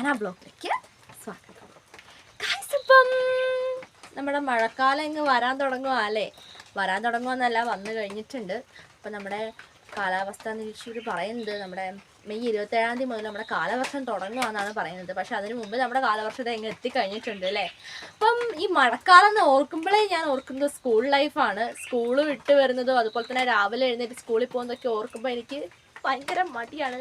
ഷാന ബ്ലോഗിലേക്ക് സ്വാഗതം. ഇപ്പം നമ്മുടെ മഴക്കാലം ഇങ്ങ് വരാൻ തുടങ്ങുകയല്ലേ, വരാൻ തുടങ്ങുമെന്നല്ല വന്നു കഴിഞ്ഞിട്ടുണ്ട്. അപ്പം നമ്മുടെ കാലാവസ്ഥാ നിരീക്ഷകർ പറയുന്നത് നമ്മുടെ മെയ് 27 മുതൽ നമ്മുടെ കാലവർഷം തുടങ്ങുകയെന്നാണ് പറയുന്നത്. പക്ഷെ അതിന് മുമ്പ് നമ്മുടെ കാലവർഷത്തെ ഇങ്ങ് എത്തിക്കഴിഞ്ഞിട്ടുണ്ട് അല്ലേ. അപ്പം ഈ മഴക്കാലം എന്ന് ഓർക്കുമ്പോഴേ ഞാൻ ഓർക്കുന്നത് സ്കൂൾ ലൈഫാണ്. സ്കൂൾ വിട്ട് വരുന്നതും അതുപോലെ തന്നെ രാവിലെ എഴുന്നേറ്റ് സ്കൂളിൽ പോകുന്നതൊക്കെ ഓർക്കുമ്പോൾ എനിക്ക് ഭയങ്കര മടിയാണ്.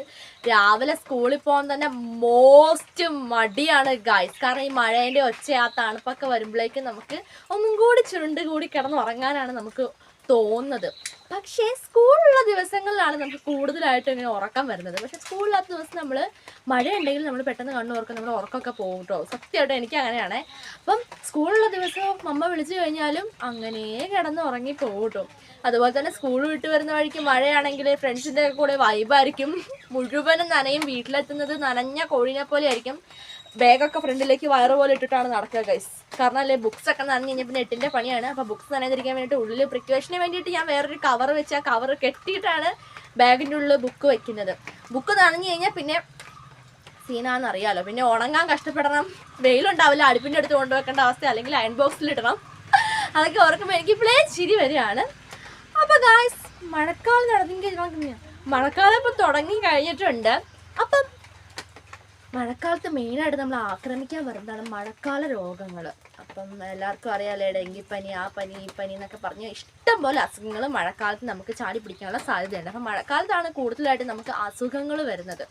രാവിലെ സ്കൂളിൽ പോകാൻ തന്നെ മോസ്റ്റ് മടിയാണ് ഗൈസ്. കാരണം ഈ മഴേൻ്റെ ഒച്ച ആ തണുപ്പൊക്കെ വരുമ്പോഴേക്കും നമുക്ക് ഒന്നും കൂടി ചുരുണ്ട് കൂടി കിടന്ന് ഉറങ്ങാനാണ് നമുക്ക് തോന്നുന്നത്. പക്ഷേ സ്കൂളുള്ള ദിവസങ്ങളിലാണ് നമുക്ക് കൂടുതലായിട്ട് ഇങ്ങനെ ഉറക്കം വരുന്നത്. പക്ഷെ സ്കൂളില്ലാത്ത ദിവസം നമ്മൾ മഴയുണ്ടെങ്കിൽ നമ്മൾ പെട്ടെന്ന് കണ്ണുറക്കം നമ്മുടെ ഉറക്കമൊക്കെ പോകും കേട്ടോ. സത്യമായിട്ട് എനിക്ക് അങ്ങനെയാണേ. അപ്പം സ്കൂളുള്ള ദിവസം അമ്മ വിളിച്ചു കഴിഞ്ഞാലും അങ്ങനെ കിടന്ന് ഉറങ്ങി പോകും കേട്ടോ. അതുപോലെ തന്നെ സ്കൂൾ വിട്ട് വരുന്ന വഴിക്ക് മഴയാണെങ്കിൽ ഫ്രണ്ട്സിൻ്റെ കൂടെ വൈബായിരിക്കും. മുഴുവനും നനയും. വീട്ടിലെത്തുന്നത് നനഞ്ഞ കോഴിനെ പോലെ ആയിരിക്കും. ബാഗൊക്കെ ഫ്രണ്ടിലേക്ക് വയറ് പോലെ ഇട്ടിട്ടാണ് നടക്കുക ഗൈസ്. കാരണം അല്ലേ ബുക്സൊക്കെ നനഞ്ഞ് കഴിഞ്ഞാൽ പിന്നെ 8ന്റെ പണിയാണ്. അപ്പോൾ ബുക്സ് നനയാതിരിക്കാൻ വേണ്ടിയിട്ട് ഉള്ളിൽ പ്രിക്കോഷന് വേണ്ടിയിട്ട് ഞാൻ വേറൊരു കവർ വെച്ച് ആ കവർ കെട്ടിയിട്ടാണ് ബാഗിൻ്റെ ഉള്ളിൽ ബുക്ക് വെക്കുന്നത്. ബുക്ക് നനഞ്ഞു കഴിഞ്ഞാൽ പിന്നെ സീനാണെന്ന് അറിയാമല്ലോ. പിന്നെ ഉണങ്ങാൻ കഷ്ടപ്പെടണം. വെയിലുണ്ടാവില്ല, അടുപ്പിൻ്റെ അടുത്ത് കൊണ്ടുവെക്കേണ്ട അവസ്ഥ, അല്ലെങ്കിൽ അയൺ ബോക്സിലിടണം. അതൊക്കെ ഓർക്കുമ്പോൾ എനിക്ക് ഇപ്പോഴേ ചിരി വരികയാണ്. അപ്പോൾ ഗായ്സ് മഴക്കാലം മഴക്കാലം ഇപ്പം തുടങ്ങി കഴിഞ്ഞിട്ടുണ്ട്. അപ്പം മഴക്കാലത്ത് മെയിനായിട്ട് നമ്മൾ ആക്രമിക്കാൻ വരുന്നതാണ് മഴക്കാല രോഗങ്ങൾ. അപ്പം എല്ലാവർക്കും അറിയാമല്ലേ, ഡെങ്കിപ്പനി, ആ പനി ഈ പനി എന്നൊക്കെ പറഞ്ഞ് ഇഷ്ടം പോലെ അസുഖങ്ങൾ മഴക്കാലത്ത് നമുക്ക് ചാടി പിടിക്കാനുള്ള സാധ്യതയുണ്ട്. അപ്പം മഴക്കാലത്താണ് കൂടുതലായിട്ട് നമുക്ക് അസുഖങ്ങൾ വരുന്നത്.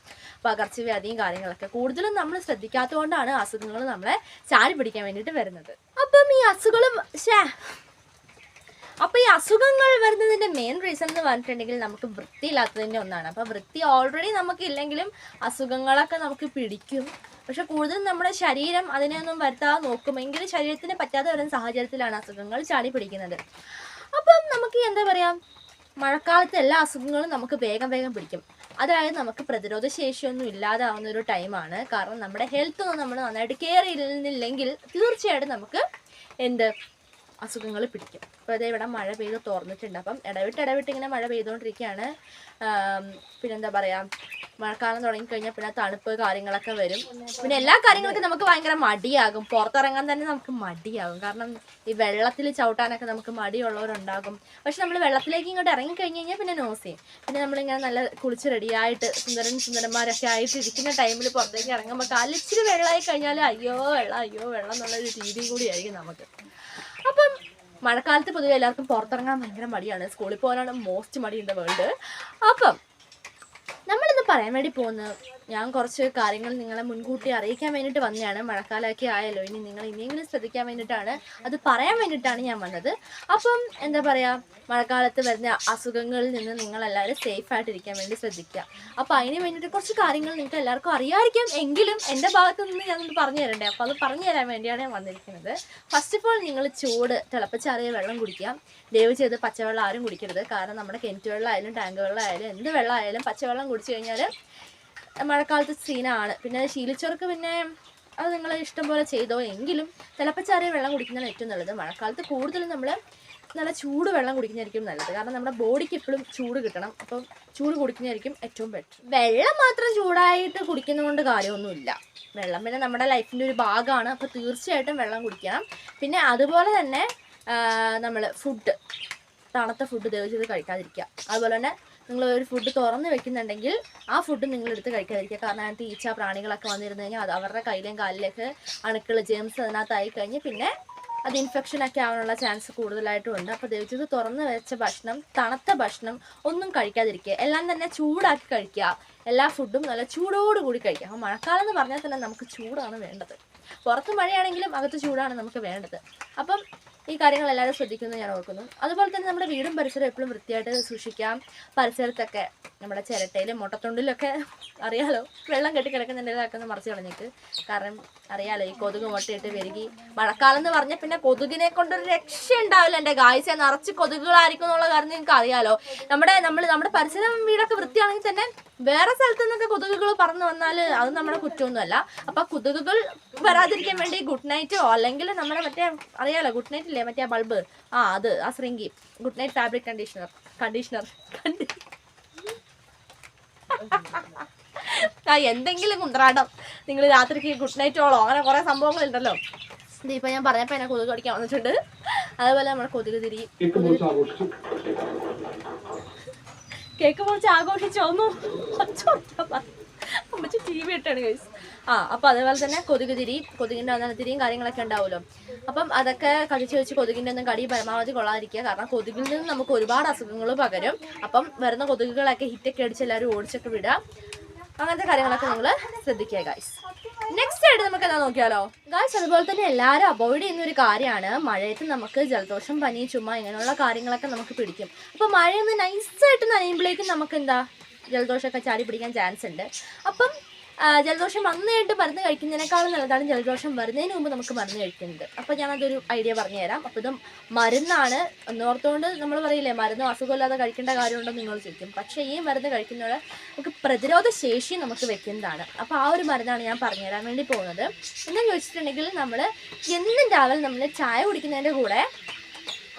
പകർച്ചവ്യാധിയും കാര്യങ്ങളൊക്കെ കൂടുതലും നമ്മൾ ശ്രദ്ധിക്കാത്തതുകൊണ്ടാണ് അസുഖങ്ങൾ നമ്മളെ ചാടി പിടിക്കാൻ വേണ്ടിയിട്ട് വരുന്നത്. അപ്പം ഈ അസുഖങ്ങൾ വരുന്നതിൻ്റെ മെയിൻ റീസൺ എന്ന് പറഞ്ഞിട്ടുണ്ടെങ്കിൽ നമുക്ക് വൃത്തിയില്ലാത്തതിൻ്റെ ഒന്നാണ്. അപ്പോൾ വൃത്തി ഓൾറെഡി നമുക്കില്ലെങ്കിലും അസുഖങ്ങളൊക്കെ നമുക്ക് പിടിക്കും. പക്ഷെ കൂടുതലും നമ്മുടെ ശരീരം അതിനെയൊന്നും വരുത്താതെ നോക്കുമെങ്കിലും ശരീരത്തിന് പറ്റാതെ വരുന്ന സാഹചര്യത്തിലാണ് അസുഖങ്ങൾ ചാടി പിടിക്കുന്നത്. അപ്പം നമുക്ക് എന്താ പറയുക, മഴക്കാലത്ത് എല്ലാ അസുഖങ്ങളും നമുക്ക് വേഗം പിടിക്കും. അതായത് നമുക്ക് പ്രതിരോധ ശേഷിയൊന്നും ഇല്ലാതാവുന്ന ഒരു ടൈമാണ്. കാരണം നമ്മുടെ ഹെൽത്തൊന്നും നമ്മൾ നന്നായിട്ട് കെയർ ചെയ്യുന്നില്ലെങ്കിൽ തീർച്ചയായിട്ടും നമുക്ക് അസുഖങ്ങൾ പിടിക്കും. അപ്പോൾ അതേ ഇവിടെ മഴ പെയ്ത് തുറന്നിട്ടുണ്ട്. അപ്പം ഇടവിട്ട് ഇങ്ങനെ മഴ പെയ്തുകൊണ്ടിരിക്കുകയാണ്. പിന്നെന്താ പറയുക, മഴക്കാലം തുടങ്ങിക്കഴിഞ്ഞാൽ പിന്നെ തണുപ്പ് കാര്യങ്ങളൊക്കെ വരും. പിന്നെ എല്ലാ കാര്യങ്ങൾക്കും നമുക്ക് ഭയങ്കര മടിയാകും. പുറത്തിറങ്ങാൻ തന്നെ നമുക്ക് മടിയാകും. കാരണം ഈ വെള്ളത്തിൽ ചവിട്ടാനൊക്കെ നമുക്ക് മടിയുള്ളവരുണ്ടാകും. പക്ഷെ നമ്മൾ വെള്ളത്തിലേക്ക് ഇങ്ങോട്ട് ഇറങ്ങിക്കഴിഞ്ഞ് കഴിഞ്ഞാൽ പിന്നെ നോസിയും. പിന്നെ നമ്മളിങ്ങനെ നല്ല കുളിച്ച് റെഡിയായിട്ട് സുന്ദരന്മാരൊക്കെ ആയിട്ട് ഇരിക്കുന്ന ടൈമിൽ പുറത്തേക്ക് ഇറങ്ങുമ്പോൾ കാലിച്ചിരി വെള്ളമായി കഴിഞ്ഞാൽ അയ്യോ വെള്ളം എന്നുള്ളൊരു രീതിയും കൂടിയായിരിക്കും നമുക്ക്. അപ്പം മഴക്കാലത്ത് പൊതുവെ എല്ലാവർക്കും പുറത്തിറങ്ങാൻ ഭയങ്കര മടിയാണ്. സ്കൂളിൽ പോകാനാണ് മോസ്റ്റ് മടി ഇൻ ദ വേൾഡ്. അപ്പം നമ്മളിന്ന് പറയാൻ വേണ്ടി പോകുന്നത്, ഞാൻ കുറച്ച് കാര്യങ്ങൾ നിങ്ങളെ മുൻകൂട്ടി അറിയിക്കാൻ വേണ്ടിയിട്ട് വന്നതാണ്. മഴക്കാലമൊക്കെ ആയല്ലോ, ഇനി നിങ്ങൾ ഇനിയെങ്കിലും ശ്രദ്ധിക്കാൻ വേണ്ടിയിട്ടാണ്, അത് പറയാൻ വേണ്ടിയിട്ടാണ് ഞാൻ വന്നത്. അപ്പം എന്താ പറയുക, മഴക്കാലത്ത് വരുന്ന അസുഖങ്ങളിൽ നിന്ന് നിങ്ങളെല്ലാവരും സേഫായിട്ടിരിക്കാൻ വേണ്ടി ശ്രദ്ധിക്കുക. അപ്പോൾ അതിന് വേണ്ടിയിട്ട് കുറച്ച് കാര്യങ്ങൾ നിങ്ങൾക്ക് എല്ലാവർക്കും അറിയാമായിരിക്കും, എങ്കിലും എൻ്റെ ഭാഗത്തു നിന്ന് ഞാനൊന്ന് പറഞ്ഞു തരണ്ടേ. അപ്പോൾ അത് പറഞ്ഞു തരാൻ വേണ്ടിയാണ് ഞാൻ വന്നിരിക്കുന്നത്. ഫസ്റ്റ് ഓഫ് ഓൾ നിങ്ങൾ തിളപ്പിച്ചാറിയ വെള്ളം കുടിക്കുക. ദയവ് ചെയ്ത് പച്ചവെള്ളം ആരും കുടിക്കരുത്. കാരണം നമ്മുടെ കിണറ്റ് വെള്ളമായാലും ടാങ്ക് വെള്ളമായാലും എന്ത് വെള്ളമായാലും പച്ചവെള്ളം കുടിച്ചു കഴിഞ്ഞാൽ മഴക്കാലത്ത് സീനാണ്. പിന്നെ ശീലിച്ചവർക്ക് പിന്നെ അത് നിങ്ങൾ ഇഷ്ടം പോലെ ചെയ്തോ. എങ്കിലും തിളപ്പിച്ചാറിയ വെള്ളം കുടിക്കുന്നതാണ് ഏറ്റവും നല്ലത്. മഴക്കാലത്ത് കൂടുതലും നമ്മൾ നല്ല ചൂട് വെള്ളം കുടിക്കുന്നതായിരിക്കും നല്ലത്. കാരണം നമ്മുടെ ബോഡിക്ക് എപ്പോഴും ചൂട് കിട്ടണം. അപ്പം ചൂട് കുടിക്കുന്നതായിരിക്കും ഏറ്റവും ബെറ്റർ. വെള്ളം മാത്രം ചൂടായിട്ട് കുടിക്കുന്നതുകൊണ്ട് കാര്യമൊന്നുമില്ല. വെള്ളം പിന്നെ നമ്മുടെ ലൈഫിൻ്റെ ഒരു ഭാഗമാണ്. അപ്പോൾ തീർച്ചയായിട്ടും വെള്ളം കുടിക്കണം. പിന്നെ അതുപോലെ തന്നെ നമ്മൾ തണുത്ത ഫുഡ് ദയവ് ചെയ്ത് കഴിക്കാതിരിക്കുക. അതുപോലെ തന്നെ നിങ്ങൾ ഒരു ഫുഡ് തുറന്ന് വെക്കുന്നുണ്ടെങ്കിൽ ആ ഫുഡ് നിങ്ങളെടുത്ത് കഴിക്കാതിരിക്കുക. കാരണം അതിനകത്ത് ഈച്ച പ്രാണികളൊക്കെ വന്നിരുന്നു കഴിഞ്ഞാൽ അത് അവരുടെ കയ്യിലും കാലിലേക്ക് അണുക്കൾ ജേംസ് അതിനകത്തായി കഴിഞ്ഞ് പിന്നെ അത് ഇൻഫെക്ഷനൊക്കെ ആവാനുള്ള ചാൻസ് കൂടുതലായിട്ടും ഉണ്ട്. അപ്പോൾ ദയവ് തുറന്ന് വെച്ച ഭക്ഷണം, തണുത്ത ഭക്ഷണം ഒന്നും കഴിക്കാതിരിക്കുക. എല്ലാം തന്നെ ചൂടാക്കി കഴിക്കുക. എല്ലാ ഫുഡും നല്ല ചൂടോടുകൂടി കഴിക്കുക. അപ്പോൾ മഴക്കാലം എന്ന് പറഞ്ഞാൽ തന്നെ നമുക്ക് ചൂടാണ് വേണ്ടത്. പുറത്ത് മഴയാണെങ്കിലും അകത്ത് ചൂടാണ് നമുക്ക് വേണ്ടത്. അപ്പം ഈ കാര്യങ്ങൾ എല്ലാവരും ശ്രദ്ധിക്കുമെന്ന് ഞാൻ ഓർക്കുന്നു. അതുപോലെ തന്നെ നമ്മുടെ വീടും പരിസരവും എപ്പോഴും വൃത്തിയായിട്ട് സൂക്ഷിക്കാം. പരിസരത്തൊക്കെ നമ്മുടെ ചിരട്ടയിലും മുട്ടത്തൊണ്ടിലൊക്കെ അറിയാലോ വെള്ളം കെട്ടി കിടക്കുന്നുണ്ടെങ്കിൽ മറിച്ച് കളഞ്ഞേക്ക്. കാരണം അറിയാലോ, ഈ കൊതുക് മുട്ടയിട്ട് പെരുകി മഴക്കാലം എന്ന് പറഞ്ഞാൽ പിന്നെ കൊതുകിനെ കൊണ്ടൊരു രക്ഷ ഉണ്ടാവില്ല. എൻ്റെ ഗായ്സ് നിറച്ച് കൊതുകുകളായിരിക്കും എന്നുള്ള കാര്യം നിങ്ങൾക്ക് അറിയാലോ. നമ്മുടെ പരിസരം വീടൊക്കെ വൃത്തിയാണെങ്കിൽ തന്നെ വേറെ സ്ഥലത്തു നിന്നൊക്കെ കൊതുകുകൾ പറന്ന് വന്നാൽ അത് നമ്മുടെ കുറ്റമൊന്നുമല്ല. അപ്പോൾ കൊതുകുകൾ വരാതിരിക്കാൻ വേണ്ടി ഗുഡ് നൈറ്റോ അല്ലെങ്കിൽ നമ്മുടെ മറ്റേ അറിയാലോ ഗുഡ് നൈറ്റ് ഇല്ലേ, മറ്റേ ബൾബ്, ആ Shringi good night fabric conditioner എന്തെങ്കിലും കുന്ത്രാടം നിങ്ങൾ രാത്രിക്ക് ഗുഡ് നൈറ്റോളോ അങ്ങനെ കുറേ സംഭവങ്ങളുണ്ടല്ലോ. ഇതിപ്പോൾ ഞാൻ പറഞ്ഞപ്പോൾ എന്നെ കൊതുക് കടിക്കാൻ വന്നിട്ടുണ്ട്. അതുപോലെ നമ്മുടെ കൊതുക് തിരി കേക്ക് മുറിച്ച് ആഘോഷിച്ചോന്നു അമ്മച്ചി ടി വി ഇട്ടാണ് ഗൈസ്. അപ്പം അതേപോലെ തന്നെ കൊതുക് തിരി, കൊതുകിൻ്റെ തിരിയും കാര്യങ്ങളൊക്കെ ഉണ്ടാവുമല്ലോ. അപ്പം അതൊക്കെ കടിച്ചു വെച്ച് കൊതുകിൻ്റെ ഒന്നും കടി പരമാവധി കൊള്ളാതിരിക്കുക. കാരണം കൊതുകിൽ നിന്ന് നമുക്ക് ഒരുപാട് അസുഖങ്ങൾ പകരും. അപ്പം വരുന്ന കൊതുകുകളൊക്കെ ഹിറ്റൊക്കെ അടിച്ച് എല്ലാവരും ഓടിച്ചൊക്കെ വിടുക. അങ്ങനത്തെ കാര്യങ്ങളൊക്കെ നിങ്ങൾ ശ്രദ്ധിക്കുക ഗൈസ്. നെക്സ്റ്റ് ആയിട്ട് നമുക്ക് എന്താ നോക്കിയാലോ ഗൈസ്. അതുപോലെ തന്നെ എല്ലാവരും അവോയ്ഡ് ചെയ്യുന്ന ഒരു കാര്യമാണ് മഴയത്ത് നമുക്ക് ജലദോഷം, പനി, ചുമ ഇങ്ങനെയുള്ള കാര്യങ്ങളൊക്കെ നമുക്ക് പിടിക്കും. അപ്പോൾ മഴയൊന്ന് നൈസായിട്ട് നനയുമ്പോഴേക്കും നമുക്ക് എന്താ ജലദോഷമൊക്കെ ചാടി പിടിക്കാൻ ചാൻസ് ഉണ്ട്. അപ്പം ജലദോഷം വന്നിട്ട് മരുന്ന് കഴിക്കുന്നതിനേക്കാളും നല്ലതാണ് ജലദോഷം വരുന്നതിന് മുമ്പ് നമുക്ക് മരുന്ന് കഴിക്കുന്നത്. അപ്പോൾ ഞാനതൊരു ഐഡിയ പറഞ്ഞുതരാം. അപ്പോൾ ഇത് മരുന്നാണ് എന്നോർത്തുകൊണ്ട് നമ്മൾ പറയില്ലേ മരുന്ന് അസുഖമില്ലാതെ കഴിക്കേണ്ട കാര്യമുണ്ടെന്ന് നിങ്ങൾ ചോദിക്കും. പക്ഷേ ഈ മരുന്ന് കഴിക്കുന്നതോടെ നമുക്ക് പ്രതിരോധ ശേഷി നമുക്ക് വെക്കുന്നതാണ്. അപ്പോൾ ആ ഒരു മരുന്നാണ് ഞാൻ പറഞ്ഞുതരാൻ വേണ്ടി പോകുന്നത്. എന്താണെന്ന് ചോദിച്ചിട്ടുണ്ടെങ്കിൽ നമ്മൾ എന്നും രാവിലെ നമ്മൾ ചായ കുടിക്കുന്നതിൻ്റെ കൂടെ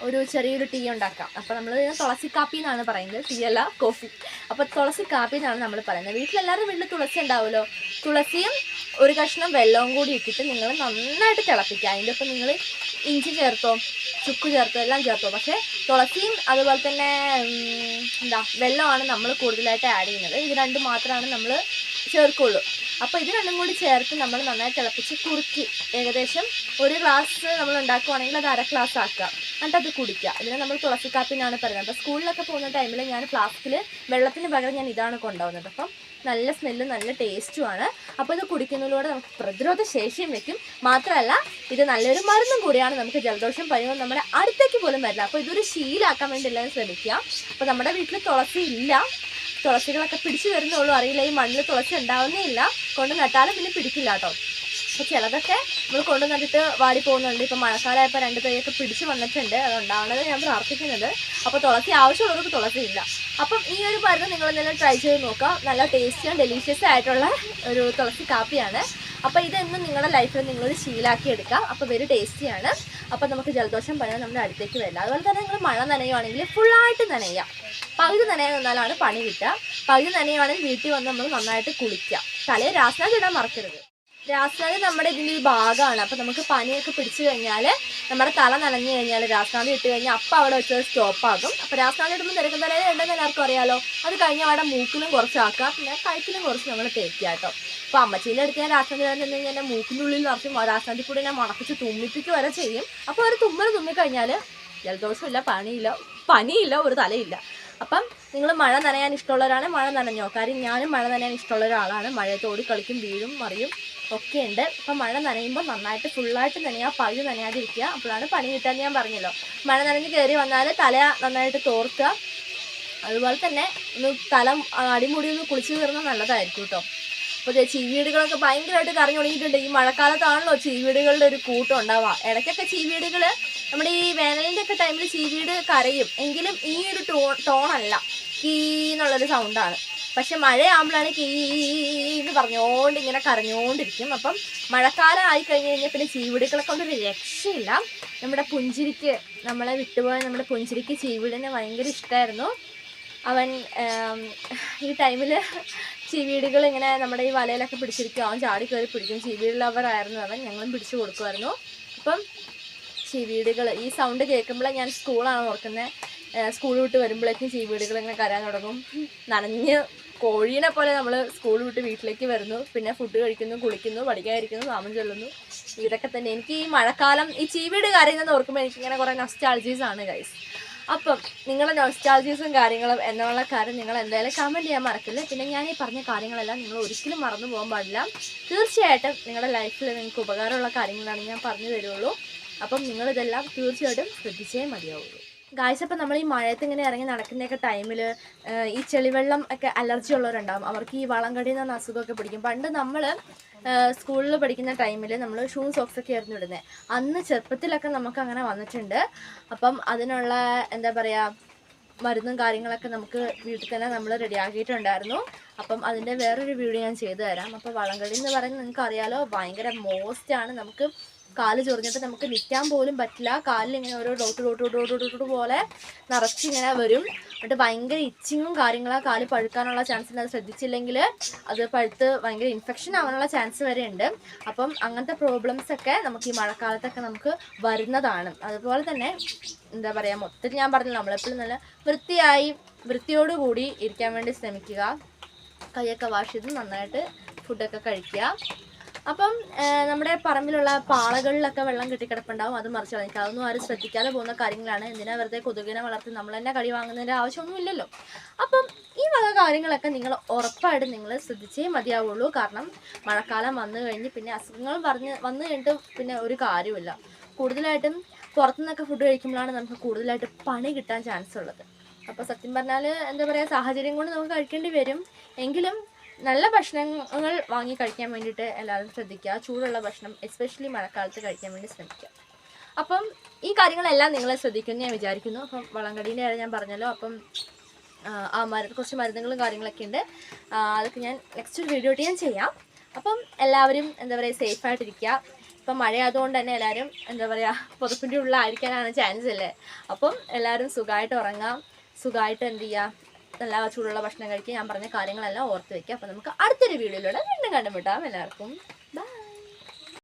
ഒരു ചെറിയൊരു ടീ ഉണ്ടാക്കാം. അപ്പോൾ നമ്മൾ തുളസി കാപ്പി എന്നാണ് പറയുന്നത്, ടീ അല്ല കോഫി. അപ്പോൾ തുളസി കാപ്പി എന്നാണ് നമ്മൾ പറയുന്നത്. വീട്ടിലെല്ലാവരും വീട്ടിൽ തുളസി ഉണ്ടാവുമല്ലോ. തുളസിയും ഒരു കഷ്ണം വെള്ളവും കൂടി ഇട്ടിട്ട് നിങ്ങൾ നന്നായിട്ട് തിളപ്പിക്കുക. അതിൻ്റെ ഒപ്പം നിങ്ങൾ ഇഞ്ചി ചേർത്തോ, ചുക്ക് ചേർത്തോ, എല്ലാം ചേർത്തോ. പക്ഷേ തുളസിയും അതുപോലെ തന്നെ വെള്ളമാണ് നമ്മൾ കൂടുതലായിട്ട് ആഡ് ചെയ്യുന്നത്. ഇത് രണ്ടും മാത്രമാണ് നമ്മൾ ചേർക്കുള്ളൂ. അപ്പോൾ ഇത് രണ്ടും കൂടി ചേർത്ത് നമ്മൾ നന്നായി തിളപ്പിച്ച് കുറുക്കി ഏകദേശം ഒരു ഗ്ലാസ് നമ്മൾ ഉണ്ടാക്കുവാണെങ്കിൽ അത് 1/2 ഗ്ലാസ് ആക്കുക. എന്നിട്ട് അത് കുടിക്കുക. ഇതിനെ നമ്മൾ തുളസി കാപ്പി എന്നാണ് പറയുന്നത്. അപ്പോൾ സ്കൂളിലൊക്കെ പോകുന്ന ടൈമിൽ ഞാൻ ഫ്ലാസ്കിൽ വെള്ളത്തിന് പകരം ഞാൻ ഇതാണ് കൊണ്ടുപോകുന്നത്. അപ്പം നല്ല സ്മെല്ലും നല്ല ടേസ്റ്റുമാണ്. അപ്പോൾ ഇത് കുടിക്കുന്നതിലൂടെ നമുക്ക് പ്രതിരോധ ശേഷിയും വെക്കും. മാത്രമല്ല ഇത് നല്ലൊരു മരുന്നും കൂടിയാണ്. നമുക്ക് ജലദോഷം പനിയും നമ്മുടെ അടുത്തേക്ക് പോലും വരില്ല. അപ്പോൾ ഇതൊരു ശീലമാക്കാൻ വേണ്ടി എല്ലാവരും ശ്രമിക്കുക. അപ്പോൾ നമ്മുടെ വീട്ടിൽ തുളസി ഇല്ല, തുളസികളൊക്കെ പിടിച്ചു വരുന്നുള്ളൂ, അറിയില്ല. ഈ മണ്ണിൽ തുളസി ഉണ്ടാവുന്നേ ഇല്ല. കൊണ്ട് നട്ടാലും പിന്നെ പിടിക്കില്ല കേട്ടോ. അപ്പോൾ ചിലതൊക്കെ നമ്മൾ കൊണ്ടു നട്ടിട്ട് വാടി പോകുന്നുണ്ട്. ഇപ്പം മഴക്കാലമായപ്പോൾ 2 തൈയൊക്കെ പിടിച്ച് വന്നിട്ടുണ്ട്. അതുണ്ടാവണത് ഞാൻ പ്രാർത്ഥിക്കുന്നത്. അപ്പോൾ തുളസി ആവശ്യമുള്ളവർക്ക് തുളസി ഇല്ല. അപ്പം ഈ ഒരു മരുന്ന് നിങ്ങളെന്തെങ്കിലും ട്രൈ ചെയ്ത് നോക്കുക. നല്ല ടേസ്റ്റിയും ഡെലീഷ്യസ് ആയിട്ടുള്ള ഒരു തുളസി കാപ്പിയാണ്. അപ്പോൾ ഇതെന്നും നിങ്ങളുടെ ലൈഫിൽ നിങ്ങളൊരു ശീലമാക്കി എടുക്കുക. അപ്പോൾ വെരി ടേസ്റ്റിയാണ്. അപ്പോൾ നമുക്ക് ജലദോഷം പനി നമ്മുടെ അടുത്തേക്ക് വരില്ല. അതുപോലെ തന്നെ നിങ്ങൾ മഴ നനയുവാണെങ്കിൽ ഫുള്ളായിട്ട് നനയുക. പകുതി നനയാൻ നിന്നാലാണ് പണി കിട്ടുക. പകുതി നനയുവാണെങ്കിൽ വീട്ടിൽ വന്ന് നമ്മൾ നന്നായിട്ട് കുളിക്കുക. തലയിൽ രാസ്നാദി ഇടാൻ മറക്കരുത്. രാസ്നാദി നമ്മുടെ ഇതിൻ്റെ ഒരു ഭാഗമാണ്. അപ്പോൾ നമുക്ക് പനിയൊക്കെ പിടിച്ചു കഴിഞ്ഞാൽ നമ്മുടെ തല നനഞ്ഞു കഴിഞ്ഞാൽ രാസ്നാദി ഇട്ട് കഴിഞ്ഞാൽ അപ്പം അവിടെ വെച്ചത് സ്റ്റോപ്പാകും. അപ്പോൾ രാസ്നാദി ഇടുമ്പോൾ തിരക്കും തലയിൽ ഉണ്ടെന്ന് എല്ലാവർക്കും അറിയാലോ. അത് കഴിഞ്ഞാൽ അവിടെ മൂക്കിലും കുറച്ചാക്കുക, പിന്നെ കഴുത്തിലും കുറച്ച് നമ്മൾ തേക്കുക കേട്ടോ. അപ്പോൾ അമ്മച്ചീൻ്റെ അടുത്ത് ഞാൻ രാസ്നാദി ഇടാൻ തന്നെ എൻ്റെ മൂക്കിൻ്റെ ഉള്ളിൽ നിറച്ചും രാസ്നാദി കൂടി ഞാൻ മണപ്പിച്ച് തുമ്മിപ്പിക്ക് വരെ ചെയ്യും. അപ്പോൾ ഒരു തുമ്മിക്കഴിഞ്ഞാൽ ജലദോഷമില്ല, പനിയില്ല, ഒരു തലയില്ല. അപ്പം നിങ്ങൾ മഴ നനയാൻ ഇഷ്ടമുള്ളവരാണ് മഴ നനഞ്ഞോ. കാര്യം ഞാനും മഴ നനയാൻ ഇഷ്ടമുള്ള ഒരാളാണ്. മഴയത്ത് ഓടി കളിക്കും, വീഴും, മറിയും ഒക്കെ ഉണ്ട്. അപ്പം മഴ നനയുമ്പോൾ നന്നായിട്ട് ഫുള്ളായിട്ട് നനയുക, പകുതി നനയാതിരിക്കുക. അപ്പോഴാണ് പനി കിട്ടാൻ ഞാൻ പറഞ്ഞല്ലോ. മഴ നനഞ്ഞ് കയറി വന്നാൽ തല നന്നായിട്ട് തോർക്കുക. അതുപോലെ തന്നെ ഒന്ന് തല അടിമുടി ഒന്ന് കുളിച്ച് കയറുന്നത് നല്ലതായിരിക്കും കേട്ടോ. അപ്പോൾ ചീവീടുകളൊക്കെ ഭയങ്കരമായിട്ട് കറങ്ങി തുടങ്ങിയിട്ടുണ്ട്. ഈ മഴക്കാലത്താണല്ലോ ചീവീടുകളുടെ ഒരു കൂട്ടം ഉണ്ടാവുക. ഇടയ്ക്കൊക്കെ ചീവീടുകൾ നമ്മുടെ ഈ വേനലിൻ്റെ ഒക്കെ ടൈമിൽ ചീവീട് കരയും. എങ്കിലും ഈ ഒരു ടോണല്ല, കീ എന്നുള്ളൊരു സൗണ്ടാണ്. പക്ഷെ മഴയാകുമ്പോഴാണ് കീ എന്ന് പറഞ്ഞുകൊണ്ട് ഇങ്ങനെ കരഞ്ഞുകൊണ്ടിരിക്കും. അപ്പം മഴക്കാലം ആയി കഴിഞ്ഞ് കഴിഞ്ഞാൽ പിന്നെ ചീവീടുകളെ കൊണ്ടൊരു രക്ഷയില്ല. നമ്മുടെ പുഞ്ചിരിക്ക്, നമ്മളെ വിട്ടുപോയ നമ്മുടെ പുഞ്ചിരിക്ക് ചീവീടിനെ ഭയങ്കര ഇഷ്ടമായിരുന്നു. അവൻ ഈ ടൈമിൽ ചീവീടുകൾ ഇങ്ങനെ നമ്മുടെ ഈ വലയിലൊക്കെ പിടിച്ചിരിക്കും. അവൻ ചാടി കയറി പിടിക്കും. ചീവീട് ലവറായിരുന്നു അവൻ. ഞങ്ങളും പിടിച്ചു കൊടുക്കുമായിരുന്നു. അപ്പം ചീവീടുകൾ ഈ സൗണ്ട് കേൾക്കുമ്പോഴേ ഞാൻ സ്കൂളാണ് ഓർക്കുന്നത്. സ്കൂൾ വിട്ട് വരുമ്പോഴേക്കും ചീവീടുകൾ ഇങ്ങനെ കരയാൻ തുടങ്ങും. നനഞ്ഞ് കോഴീനെ പോലെ നമ്മൾ സ്കൂൾ വിട്ട് വീട്ടിലേക്ക് വരുന്നു. പിന്നെ ഫുഡ് കഴിക്കുന്നു, കുളിക്കുന്നു, പഠിക്കാതിരിക്കുന്നു, നാമം ചൊല്ലുന്നു. ഇതൊക്കെ തന്നെ. എനിക്ക് ഈ മഴക്കാലം ഈ ചീവീട് കരയുന്നത് ഓർക്കുമ്പോൾ എനിക്കിങ്ങനെ കുറേ നൊസ്റ്റാൾജീസാണ് ഗൈസ്. അപ്പം നിങ്ങളുടെ നൊസ്റ്റാൾജീസും കാര്യങ്ങളും എന്നുള്ള കാര്യം നിങ്ങൾ എന്തായാലും കമൻറ്റ് ചെയ്യാൻ മറക്കില്ല. പിന്നെ ഞാൻ ഈ പറഞ്ഞ കാര്യങ്ങളെല്ലാം നിങ്ങൾ ഒരിക്കലും മറന്നു പോകാൻ പാടില്ല. തീർച്ചയായിട്ടും നിങ്ങളുടെ ലൈഫിൽ നിങ്ങൾക്ക് ഉപകാരമുള്ള കാര്യങ്ങളാണ് ഞാൻ പറഞ്ഞു തരുള്ളൂ. അപ്പം നിങ്ങളിതെല്ലാം തീർച്ചയായിട്ടും ശ്രദ്ധിച്ചേ മതിയാവുള്ളൂ ഗായ്സ്. അപ്പം നമ്മൾ ഈ മഴയത്ത് ഇങ്ങനെ ഇറങ്ങി നടക്കുന്നതൊക്കെ ടൈമിൽ ഈ ചെളിവെള്ളം ഒക്കെ അലർജി ഉള്ളവരുണ്ടാകും. അവർക്ക് ഈ വളംകടി എന്ന് പറഞ്ഞ അസുഖമൊക്കെ പിടിക്കും. പണ്ട് നമ്മൾ സ്കൂളിൽ പഠിക്കുന്ന ടൈമിൽ നമ്മൾ ഷൂ സോക്സൊക്കെ ആയിരുന്നു ഇടുന്നത്. അന്ന് ചെറുപ്പത്തിലൊക്കെ നമുക്ക് അങ്ങനെ വന്നിട്ടുണ്ട്. അപ്പം അതിനുള്ള എന്താ പറയുക മരുന്നും കാര്യങ്ങളൊക്കെ നമുക്ക് വീട്ടിൽ തന്നെ നമ്മൾ റെഡിയാക്കിയിട്ടുണ്ടായിരുന്നു. അപ്പം അതിൻ്റെ വേറൊരു വീഡിയോ ഞാൻ ചെയ്തു തരാം. അപ്പോൾ വളംകളി എന്ന് പറയുന്നത് നിങ്ങൾക്ക് അറിയാലോ, ഭയങ്കര മോസ്റ്റാണ്. നമുക്ക് കാല് ചൊറിഞ്ഞിട്ട് നമുക്ക് നിൽക്കാൻ പോലും പറ്റില്ല. കാലിൽ ഇങ്ങനെ ഓരോ ഡോട്ട് പോലെ നിറച്ചിങ്ങനെ വരും. എന്നിട്ട് ഭയങ്കര ഇച്ചിങ്ങും കാര്യങ്ങളാ. കാല് പഴുക്കാനുള്ള ചാൻസ് ഉണ്ട്. അത് ശ്രദ്ധിച്ചില്ലെങ്കിൽ അത് പഴുത്ത് ഭയങ്കര ഇൻഫെക്ഷൻ ആവാനുള്ള ചാൻസ് വരെ ഉണ്ട്. അപ്പം അങ്ങനത്തെ പ്രോബ്ലംസ് ഒക്കെ നമുക്ക് ഈ മഴക്കാലത്തൊക്കെ നമുക്ക് വരുന്നതാണ്. അതുപോലെ തന്നെ എന്താ പറയുക, മൊത്തത്തിൽ ഞാൻ പറഞ്ഞില്ല, നമ്മളെപ്പോഴും നല്ല വൃത്തിയോടുകൂടി ഇരിക്കാൻ വേണ്ടി ശ്രമിക്കുക. കൈയൊക്കെ വാഷ് ചെയ്ത് നന്നായിട്ട് ഫുഡൊക്കെ കഴിക്കുക. അപ്പം നമ്മുടെ പറമ്പിലുള്ള പാളകളിലൊക്കെ വെള്ളം കെട്ടിക്കിടപ്പുണ്ടാവും, അത് മറിച്ച് കളഞ്ഞിട്ട്. അതൊന്നും ആരും ശ്രദ്ധിക്കാതെ പോകുന്ന കാര്യങ്ങളാണ്. എന്തിനാ വെറുതെ കൊതുകിനെ വളർത്തി നമ്മൾ തന്നെ കടി വാങ്ങുന്നതിൻ്റെ ആവശ്യമൊന്നുമില്ലല്ലോ. അപ്പം ഈ വക കാര്യങ്ങളൊക്കെ നിങ്ങൾ ഉറപ്പായിട്ടും നിങ്ങൾ ശ്രദ്ധിച്ചേ മതിയാവുള്ളൂ. കാരണം മഴക്കാലം വന്നു കഴിഞ്ഞ് പിന്നെ അസുഖങ്ങൾ വന്നു കഴിഞ്ഞിട്ട് പിന്നെ ഒരു കാര്യമില്ല. കൂടുതലായിട്ടും പുറത്തുനിന്നൊക്കെ ഫുഡ് കഴിക്കുമ്പോഴാണ് നമുക്ക് കൂടുതലായിട്ട് പണി കിട്ടാൻ ചാൻസ് ഉള്ളത്. അപ്പോൾ സത്യം പറഞ്ഞാൽ എന്താ പറയുക, സാഹചര്യം കൊണ്ട് നമുക്ക് കഴിക്കേണ്ടി വരും. എങ്കിലും നല്ല ഭക്ഷണങ്ങൾ വാങ്ങി കഴിക്കാൻ വേണ്ടിയിട്ട് എല്ലാവരും ശ്രദ്ധിക്കുക. ചൂടുള്ള ഭക്ഷണം എസ്പെഷ്യലി മഴക്കാലത്ത് കഴിക്കാൻ വേണ്ടി ശ്രമിക്കുക. അപ്പം ഈ കാര്യങ്ങളെല്ലാം നിങ്ങൾ ശ്രദ്ധിക്കുമെന്ന് ഞാൻ വിചാരിക്കുന്നു. അപ്പം വളംകടീൻ്റെ കാര്യം ഞാൻ പറഞ്ഞല്ലോ. അപ്പം കുറച്ച് മരുന്നുകളും കാര്യങ്ങളൊക്കെ ഉണ്ട്. അതൊക്കെ ഞാൻ നെക്സ്റ്റ് ഒരു വീഡിയോ ഞാൻ ചെയ്യാം. അപ്പം എല്ലാവരും എന്താ പറയുക, സേഫായിട്ടിരിക്കുക. ഇപ്പം മഴയായതുകൊണ്ട് തന്നെ എല്ലാവരും എന്താ പറയുക, പുതപ്പിൻ്റെ ഉള്ളിലായിരിക്കാനാണ് ചാൻസ് അല്ലേ. അപ്പം എല്ലാവരും സുഖമായിട്ട് ഉറങ്ങാം, സുഖമായിട്ട് എന്ത് ചെയ്യുക, നല്ല ചൂടുള്ള ഭക്ഷണം കഴിക്കുക. ഞാൻ പറഞ്ഞ കാര്യങ്ങളെല്ലാം ഓർത്ത് വയ്ക്കുക. അപ്പം നമുക്ക് അടുത്തൊരു വീഡിയോയിലൂടെ വീണ്ടും കണ്ടുമുട്ടാം. എല്ലാവർക്കും ബൈ.